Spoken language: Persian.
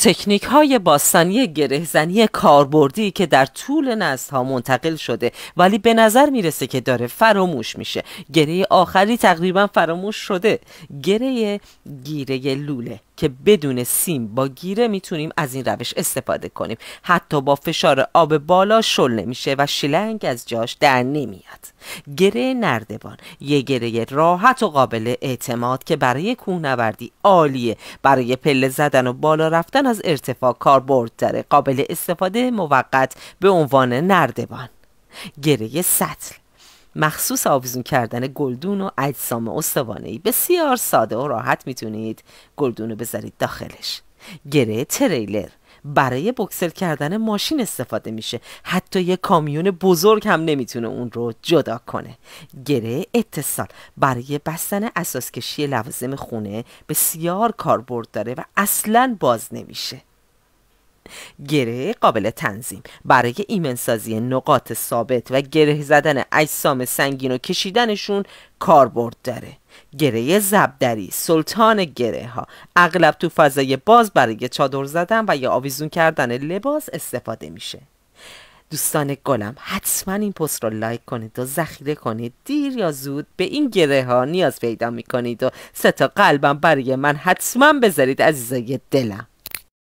تکنیک های باستانی گرهزنی کاربردی که در طول نسل‌ها منتقل شده ولی به نظر میرسه که داره فراموش میشه. گره آخری تقریبا فراموش شده، گره گیره لوله که بدون سیم با گیره میتونیم از این روش استفاده کنیم. حتی با فشار آب بالا شل نمیشه و شیلنگ از جاش در نمیاد. گره نردبان یه گره راحت و قابل اعتماد که برای کوهنوردی عالیه. برای پله زدن و بالا رفتن از ارتفاع کاربرد داره، قابل استفاده موقت به عنوان نردبان. گره سطل مخصوص آویزون کردن گلدون و اجسام استوانه‌ای، بسیار ساده و راحت میتونید گلدون رو بذارید داخلش. گره تریلر برای بکسل کردن ماشین استفاده میشه، حتی یه کامیون بزرگ هم نمیتونه اون رو جدا کنه. گره اتصال برای بستن اساسکشی لوازم خونه بسیار کاربرد داره و اصلاً باز نمیشه. گره قابل تنظیم برای ایمنسازی نقاط ثابت و گره زدن اجسام سنگین و کشیدنشون کاربرد داره. گره زبدری سلطان گره ها، اغلب تو فضای باز برای چادر زدن و یا آویزون کردن لباس استفاده میشه. دوستان گلم، حتما این پست رو لایک کنید و ذخیره کنید. دیر یا زود به این گره ها نیاز پیدا میکنید و 3 تا قلبم برای من حتما بذارید عزیزای دلم.